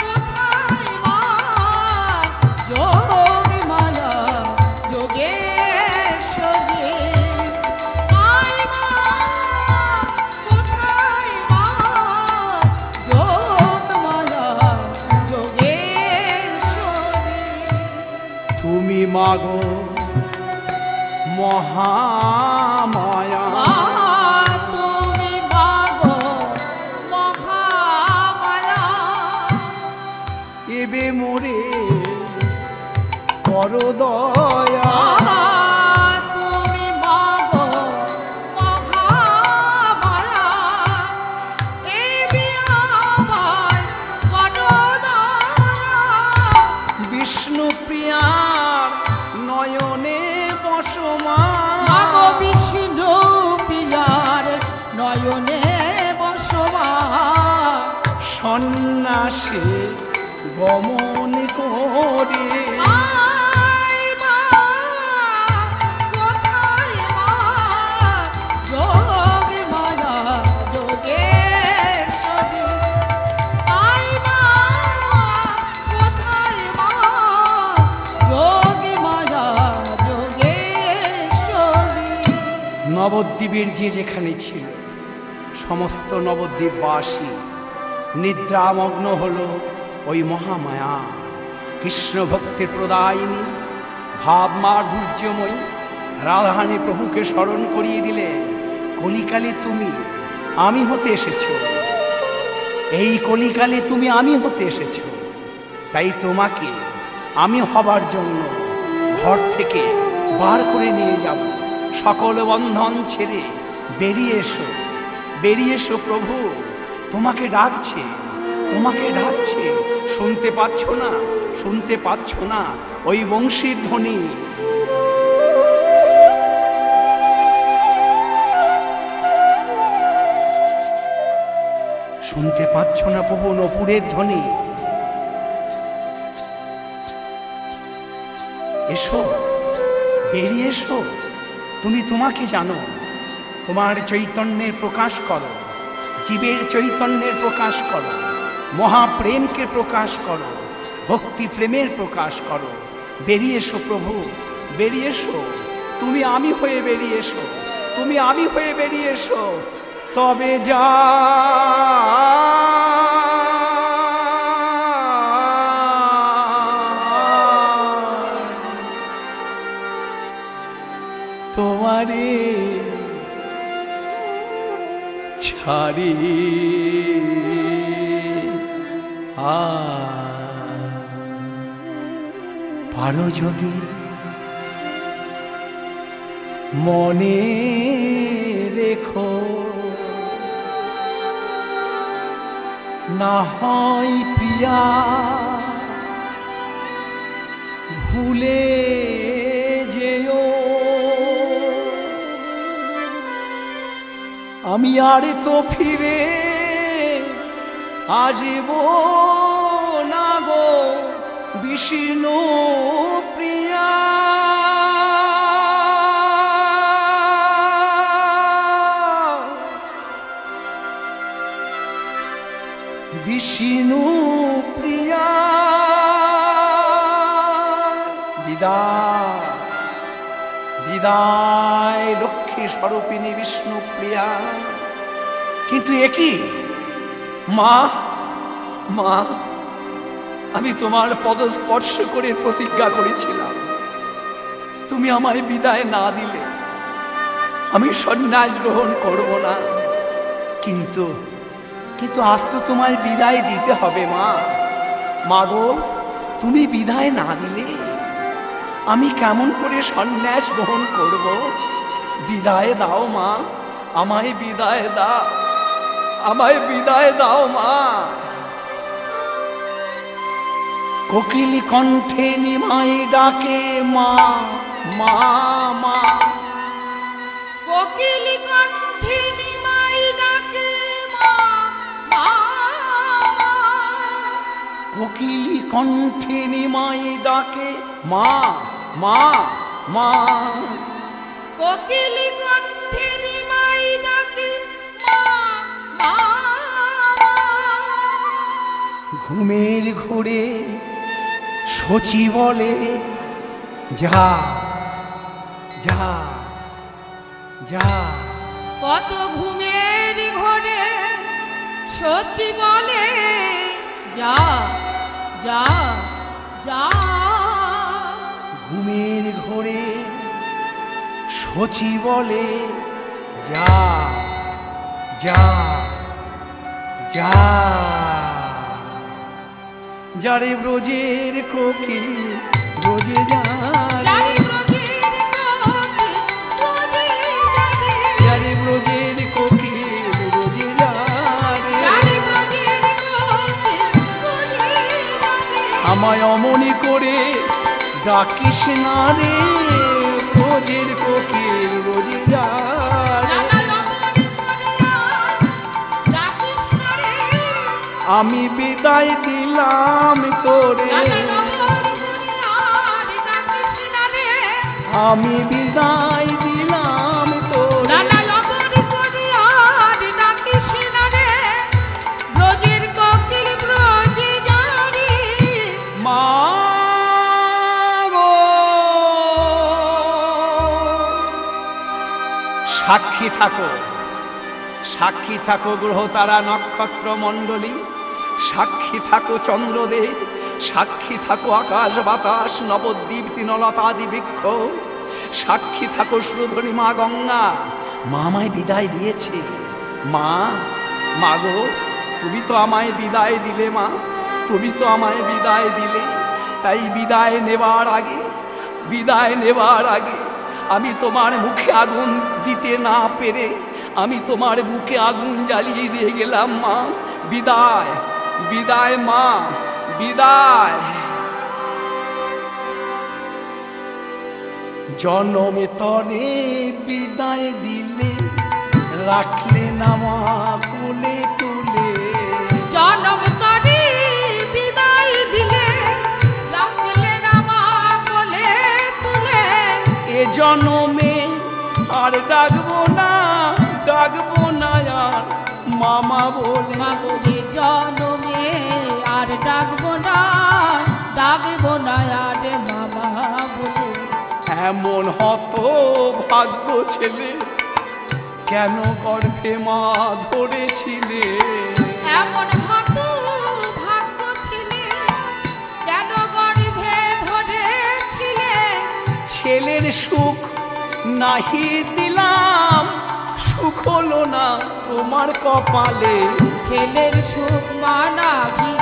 কোথায় মা যোগী মায়া যোগেশ্বরী আই মা কোথায় মা যোগ মায়া যোগেশ্বরী তুমি মাগো মহামায়া তুমি মাগো মহামায়া এবে মোরে করো দয়া তুমি মাগো মহামায়া এবে আমায় করো দয়া বিষ্ণুপ্রিয়ার নয়নে বসমা মাগো বিষ্ণু পিয়ার নয়নে বসবাস সন্ন্যাসে গমন করে আয় মা কোথায় মা যোগী মায়া যোগেশ্বরী আয় মা কোথায় মা যোগী মায়া যোগেশ্বরী নবদ্বীপের যে যেখানে ছিল সমস্ত নবদ্বীপবাসী নিদ্রামগ্ন হলো ওই মহামায়া কৃষ্ণ ভক্তির প্রদায়িনী ভাব মাধুর্যময়ী রাধারানী প্রভুকে স্মরণ করিয়ে দিলেন, কলিকালে তুমি আমি হতে এসেছ, এই কলিকালে তুমি আমি হতে এসেছ, তাই তোমাকে আমি হবার জন্য ঘর থেকে বার করে নিয়ে যাব। সকল বন্ধন ছেড়ে বেরিয়ে এসো, বেরিয়ে এসো প্রভু, তোমাকে ডাকছে, তোমাকে ডাকছে। শুনতে পাচ্ছ না, শুনতে পাচ্ছ না ওই বংশীর ধ্বনি? শুনতে পাচ্ছ না প্রভু নপুরের ধ্বনি? এসো, বেরিয়ে এসো, তুমি তোমাকে জানো, তোমার চৈতন্যের প্রকাশ করো, জীবের চৈতন্যের প্রকাশ করো, মহাপ্রেমকে প্রকাশ করো, ভক্তি প্রেমের প্রকাশ করো। বেরিয়ে এসো প্রভু, বেরিয়ে এসো, তুমি আমি হয়ে বেরিয়ে এসো, তুমি আমি হয়ে বেরিয়ে এসো। তবে যা তোমারে ছাড়ি পারো যদি মনে রেখো, না হয় প্রিয়া ভুলে যেও, আমি আর তো ফিরে আসব না গো বিষ্ণু প্রিয়া। বিষ্ণু প্রিয়া বিদায়, বিদায় লক্ষ্মী স্বরূপিণী বিষ্ণু প্রিয়া। কিন্তু একই মা, মা, আমি তোমার পদস্পর্শ করে প্রতিজ্ঞা করেছিলাম, তুমি আমায় বিদায় না দিলে আমি সন্ন্যাস গ্রহণ করব না। কিন্তু কিন্তু আজ তো তোমায় বিদায় দিতে হবে মা। মা গো, তুমি বিদায় না দিলে আমি কেমন করে সন্ন্যাস গ্রহণ করব? বিদায় দাও মা, আমায় বিদায় দাও, আমায় বিদায় দাও মা। কোকিল কণ্ঠে নিমাই ডাকে মা, মা, মা। কোকিল কণ্ঠে নিমাই ডাকে মা, মা। কোকিল কণ্ঠে নিমাই ডাকে মা, মা, মা। কোকিল কণ্ঠে নিমাই ডাকে মা, মা। ঘুমের ঘোরে শচী বলে যা, যা, যা। কত ঘুমের ঘোরে শচী বলে যা, যা, যা। ঘুমের ঘোরে শচী বলে যা, যা, যা। যারে ব্রজের কোকিল ব্রজে যা, যারে ব্রজের কোকিল ব্রজে যারে, যারে ব্রজের কোকিল ব্রজে যা রে। যারে ব্রজের কোকিল ব্রজে যারে। আমায় অমনি করে ডাকিস না রে, ব্রজের কোকিল ব্রজে যা রে। আমি বিদায় দিলাম তোরে, আমি বিদায় দিলাম তোরে। ব্রজের কোকিল ব্রজে যারে। মা গো, সাক্ষী থাকো, সাক্ষী থাকো গ্রহ তারা নক্ষত্র মণ্ডলী, সাক্ষী থাকো চন্দ্রদেব, সাক্ষী থাকো আকাশ বাতাস নবদ্বীপ তৃণলতাদি বৃক্ষ, সাক্ষী থাকো সুরধনী মা গঙ্গা। মা আমায় বিদায় দিয়েছে। মা, মা গো, তুমি তো আমায় বিদায় দিলে মা, তুমি তো আমায় বিদায় দিলে। তাই বিদায় নেবার আগে আমি তোমার মুখে আগুন দিতে না পেরে আমি তোমার বুকে আগুন জ্বালিয়ে দিয়ে গেলাম মা। বিদায়, বিদায় মা, বিদায়। জনমে তরে বিদায় দিলে, রাখলে না মা কোলে তুলে। জনম তরে বিদায় দিলে, রাখলে না মা কোলে তুলে। এ জনমে আর ডাকবো না আর মামা বলে। মাগো এ জনমে আর ডাকবো না আর মামা বলে। এমন হত ভাগ্য ছেলে, কেন গর্ভে মা ধরেছিলে। এমন হত ভাগ্য ছিলে, কেন গর্ভে ধরেছিলে। ছেলের সুখ নাহি দিলাম, সুখ হলো না তোমার কপালে। ছেলের সুখ মানা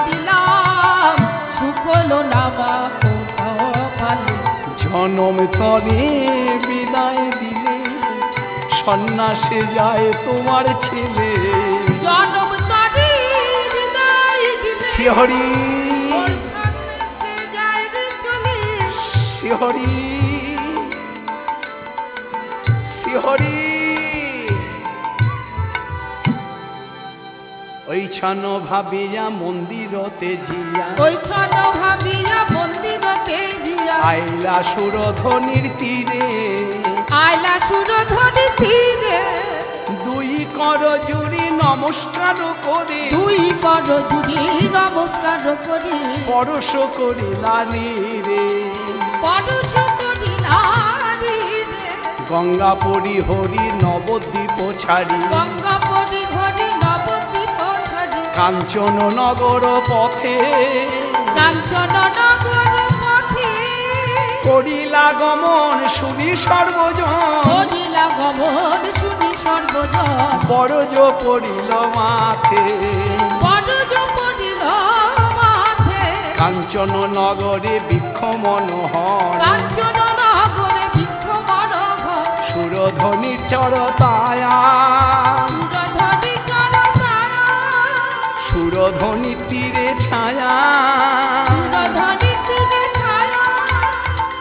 দিলাম, সুখ হলো না মা কপালে। জনম তরে বিদায় দিলে, সন্ন্যাসে যায় তোমার ছেলে। জনম তরে বিদায় দিলে, শিহরি সে যায় রে চলে। শিহরি শিহরি। ওই ছন ভাবিয়া মন্দিরতে জিয়া, ওই ছন ভাবিয়া মন্দিরতে জিয়া। আইলা সুরধনির তীরে, আইলা সুরধনি তীরে। দুই কর জুড়ি নমস্কার করে, দুই কর জুড়ি নমস্কার করি। পরশ করিলা রে, পরশ করিলা রে। গঙ্গা পরিহরি নবদ্বীপ ছাড়ি, গঙ্গা পরিহরি নবদ্বীপ ছাড়ি। কাঞ্চন নগর পথে, কাঞ্চন নগর পথে। করিলা গমন শুনি সর্বজন, করিলা গমন শুনি সর্বজন। বরজ পড়িল মাথে, বরজ পড়িল মাথে। কাঞ্চন নগরে বৃক্ষ মনোহর, কাঞ্চন নগরে বৃক্ষ মনোহর। সুরধনির চরতায়া, সুরধনি চরতায়া। সুরধনি তীরে ছায়া, সুরধনি তীরে ছায়া।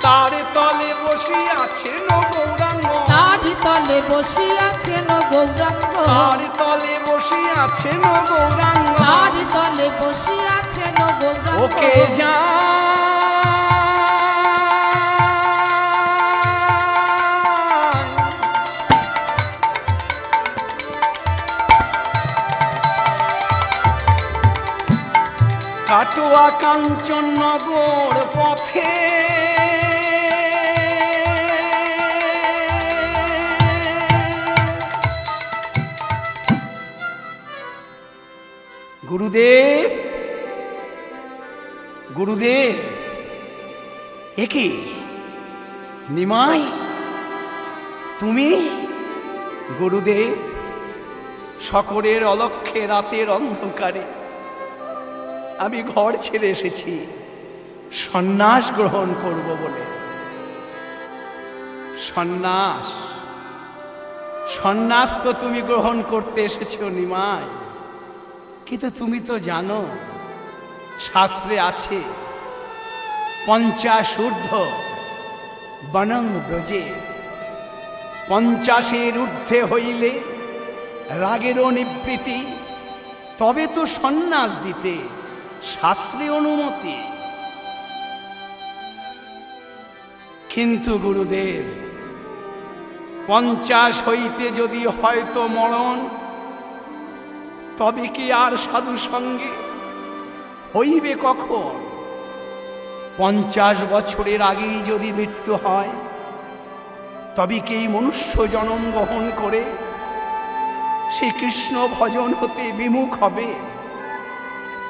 তার তলে বসে আছেন গৌরাঙ্গ, তার তলে বসিয়াছেন গৌরাঙ্গ। তার তলে বসে আছেন গৌরাঙ্গ। তার তলে বসিয়াছেন গৌরাঙ্গ। ওকে যা কাটোয়া কাঞ্চন নগর পথে, গুরুদেব, গুরুদেব, একে নিমাই তুমি? গুরুদেব, সকলের অলক্ষ্যে রাতের অন্ধকারে আমি ঘর ছেড়ে এসেছি সন্ন্যাস গ্রহণ করব বলে। সন্ন্যাস, সন্ন্যাস তো তুমি গ্রহণ করতে এসেছো নিমাই, কিন্তু তুমি তো জানো শাস্ত্রে আছে পঞ্চাশূর্ধ্ব বনং ব্রজেত, 50-এর ঊর্ধ্বে হইলে রাগেরও নিবৃত্তি, তবে তো সন্ন্যাস দিতে শাস্ত্রে অনুমতি। কিন্তু গুরুদেব, 50 হইতে যদি হয়তো মরণ, তবে কি আর সাধু সঙ্গে হইবে কখন? 50 বছরের আগেই যদি মৃত্যু হয়, তবে কি মনুষ্য জন্ম গ্রহণ করে সে কৃষ্ণ ভজন হতে বিমুখ হবে?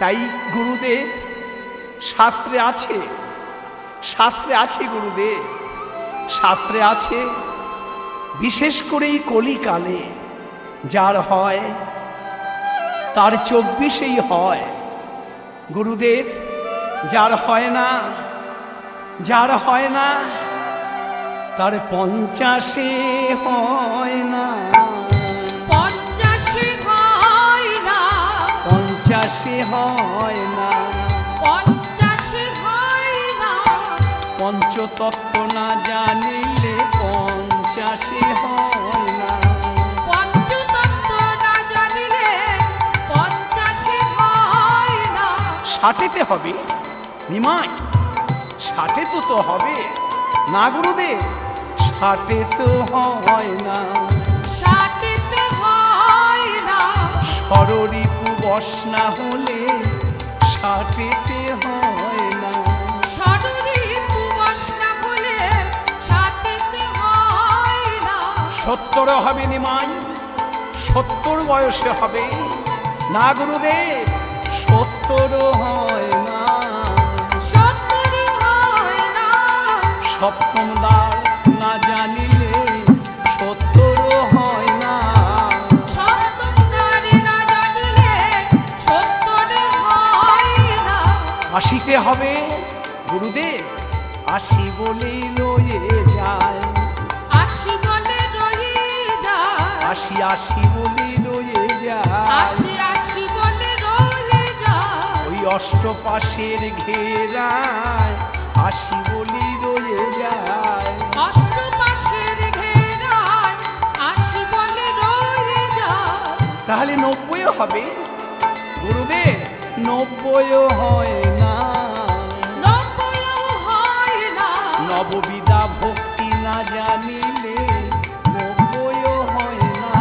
তাই গুরুদেব, শাস্ত্রে আছে, শাস্ত্রে আছে গুরুদেব, শাস্ত্রে আছে, বিশেষ করে এই কলিকালে যার হয় তার 24 হয়। গুরুদেব, যার হয় না তার 50 হয় না, 50 হয় না, 50 হয় না, 50 হয় না, পঞ্চতত্ত্ব না জানিলে 50 হয় না। পঞ্চতত্ত্ব না জানিলে 50 হয় না। 60-তে হবে নিমাই, 60-এ তো হবে না গুরুদেব, 60-এ তো হয় না, 60-তে হয় না, ষড়রিপু বশ না হলে 60-এতে হয় না। ষড়রিপু বশ না হলে 60-তে হয় না। 70 হবে নিমাই, 70 বয়সে হবে না গুরুদেব, 70 হয় না, 70 হয় না, সপ্তম দ্বার না জানিলে 70 হয় না। সপ্তম দ্বারে না জানিলে 70 হয় না। 80-তে হবে গুরুদেব, 80 বলেই লয়ে যায়, 80 বলে রয়ে যায়, 80 বলেই লয়ে যায়, 80 বলে রয়ে যায়। ওই অষ্টপাশের ঘেরায় 80 বলেই রয়ে যায়। অষ্টপাশের ঘেরায় 80 বলে রয়ে যায়। তাহলে 90 হবে গুরুদেব, 90 হয় না, 90 হয় না, নববিধা ভক্তি না জানিলে 90 হয় না।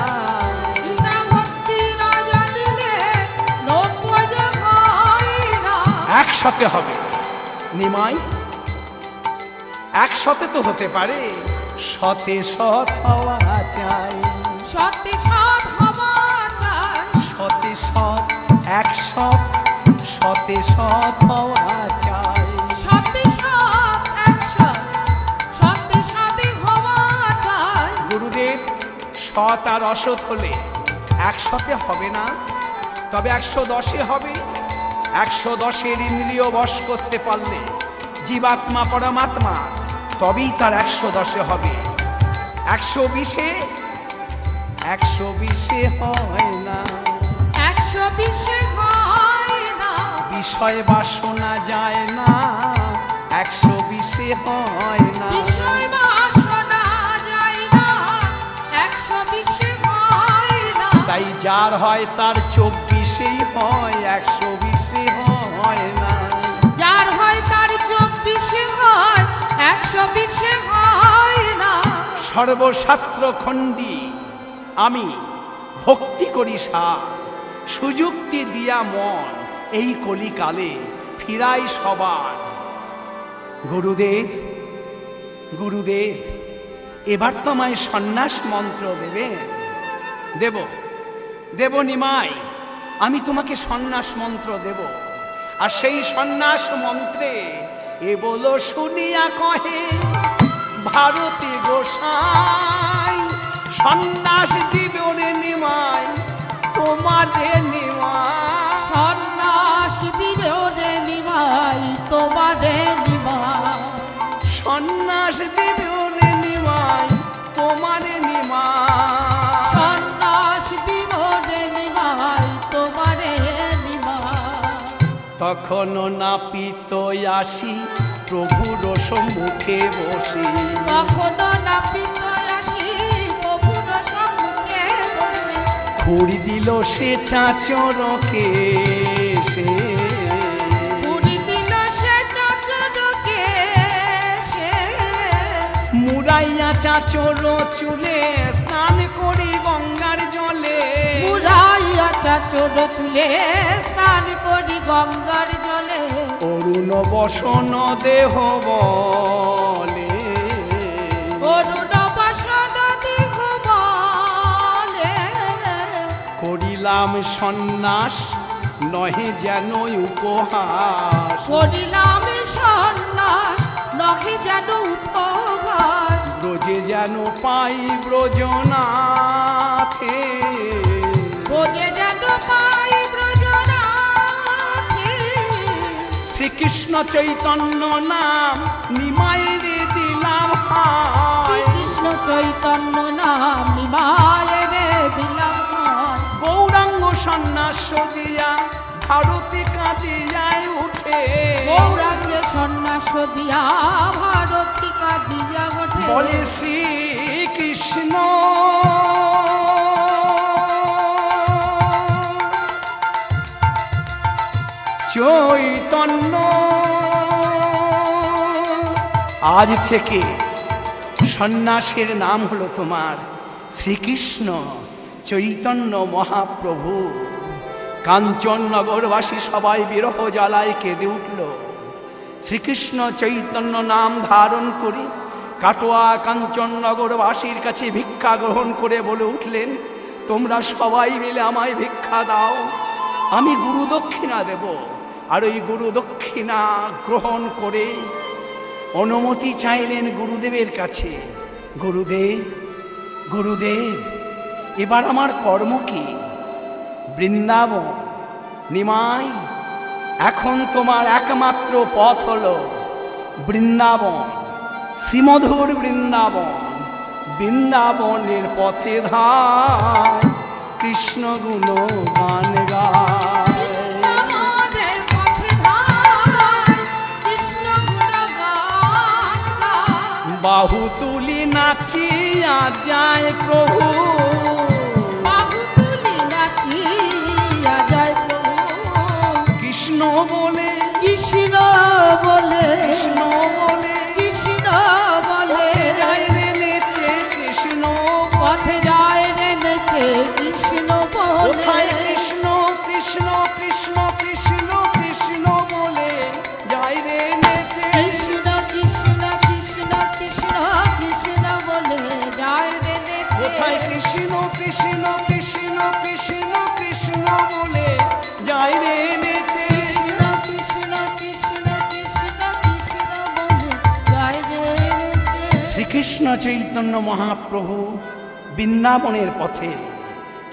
বিনা ভক্তি না জানিলে 90 হয় না। একসাথে হবে নিমাই, একসাথে তো হতে পারে, শতে সৎ হওয়া চাই, সত্যি সৎ হওয়া চাই, শতে সৎ, 100 শতে সৎ হওয়া চাই। সত্যি সৎ 100, সত্যি সৎই হওয়া চাই। গুরুদেব, সৎ আর অসৎ হলে 100-তে হবে না, তবে 110-এ হবে। 110-এর ইন্দ্রিয় বশ করতে পারলে জীবাত্মা পরমাত্মা, তবেই তার 110-এ হবে। 120-এ হয় না, 120 হয় না, বিষয় বাসনা যায় না, 120-এ হয় না। বিষয় বাসনা যায় না, 120 হয় না। তাই যার হয় তার 24-এই হয়, 120-এ হয় না। যার হয় তার 24 হয়, 120 হয় না। সর্বশাস্ত্র খণ্ডী আমি ভক্তি করি সার, সুযুক্তি দিয়া মন এই কলিকালে ফিরাই সবার। গুরুদেব, গুরুদেব, এবার তো আমায় সন্ন্যাস মন্ত্র দেবে। দেব নিমাই, আমি তোমাকে সন্ন্যাস মন্ত্র দেব। আর সেই সন্ন্যাস মন্ত্রে এ বলো শুনিয়া কহে ভারতী গোসাই, সন্ন্যাস দিবে ওরে নিমাই, তোমারে নিমাই, সন্ন্যাস দিবে ওরে নিমাই, তোমারে নিমাই, সন্ন্যাস দিবে ওরে নিমাই, তোমারে নিমাই। সন্ন্যাস দিবে ওরে নিমাই, তোমারে নিমাই। তখনও নাপিত আসি প্রভুর সম্মুখে বসি, তখনও নাপিত আসি প্রভুর সম্মুখে বসে, ঘুরি দিল সে চাচরকে, সে ঘুরি দিল সে চাচরকে, সে মুড়াইয়া চাচর চুলে স্নান করি গঙ্গার জলে, মুড়াইয়া চাচর চুলে স্নান করি গঙ্গার জলে, অরুণ বসন দেহ বলে, অরুণ বসন দেহ বলে, করিলাম সন্ন্যাস নহে যেন উপহাস, করিলাম সন্ন্যাস নহে যেন উপহাস, ব্রজে যেন পাই ব্রজনাথে, ব্রজে যেন পাই ব্রজনাথে। শ্রীকৃষ্ণ চৈতন্য নাম নিমাইরে দিলাম হায়, কৃষ্ণ চৈতন্য নাম নিমায় রে দিলাম হায়। গৌরাঙ্গ সন্ন্যাস দিয়া ভারতে কাঁদিয়ায় উঠে, গৌরাঙ্গে সন্ন্যাস দিয়া ভারতী কাঁদিয়া ওঠে। বলে শ্রীকৃষ্ণ চৈতন্য, আজ থেকে সন্ন্যাসের নাম হলো তোমার শ্রীকৃষ্ণ চৈতন্য মহাপ্রভু। কাঞ্চননগরবাসী সবাই বিরহ জ্বালায় কেঁদে উঠল। শ্রীকৃষ্ণ চৈতন্য নাম ধারণ করে কাটোয়া কাঞ্চননগরবাসীর কাছে ভিক্ষা গ্রহণ করে বলে উঠলেন, তোমরা সবাই মিলে আমায় ভিক্ষা দাও, আমি গুরু দক্ষিণা দেব। আর ওই গুরু দক্ষিণা গ্রহণ করে অনুমতি চাইলেন গুরুদেবের কাছে। গুরুদেব, গুরুদেব, এবার আমার কর্ম কি? বৃন্দাবন, নিমাই, এখন তোমার একমাত্র পথ হলো বৃন্দাবন, শ্রীমধুর বৃন্দাবন। বৃন্দাবনের পথে ধার কৃষ্ণ গুণ গান গায়। আমাদের পথে ধার কৃষ্ণ গুণগান গায়। বাহু তুলি নাচিয়া যায় প্রভু, বাহু তুলি নাচিয়া যায় প্রভু। কৃষ্ণ বলে, কৃষ্ণ বলে, কৃষ্ণ বলে, কৃষ্ণ বলে। যায় রে নেচে কৃষ্ণ, পথে যায় রে নেচে কৃষ্ণ বলে। কোথায় কৃষ্ণ কৃষ্ণ কৃষ্ণ কৃষ্ণ কৃষ্ণ বলে যায় রে নেচে। কৃষ্ণ কৃষ্ণ কৃষ্ণ কৃষ্ণ কৃষ্ণ বলে যায় রে নেচে। কোথায় কৃষ্ণ কৃষ্ণ কৃষ্ণ কৃষ্ণ কৃষ্ণ বলে যায় রে নেচে। কৃষ্ণ কৃষ্ণ কৃষ্ণ কৃষ্ণ কৃষ্ণ বলে যায় রে নেচে। শ্রীকৃষ্ণ চৈতন্য মহাপ্রভু বৃন্দাবনের পথে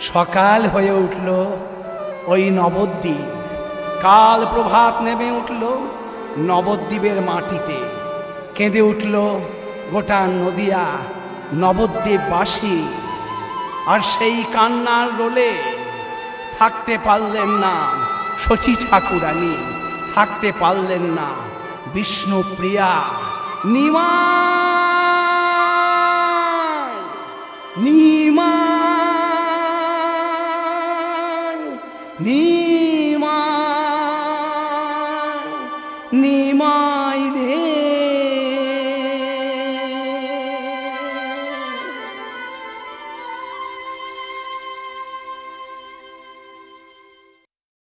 সকাল হয়ে উঠল। ওই নবদ্বীপ, কাল প্রভাত নেমে উঠল নবদ্বীপের মাটিতে। কেঁদে উঠল গোটা নদিয়া নবদ্বীপবাসী। আর সেই কান্নার রোলে থাকতে পারলেন না শচী ঠাকুরানী, থাকতে পারলেন না বিষ্ণুপ্রিয়া। নিমাই, নিমাই, নিমাই, নিমাই রে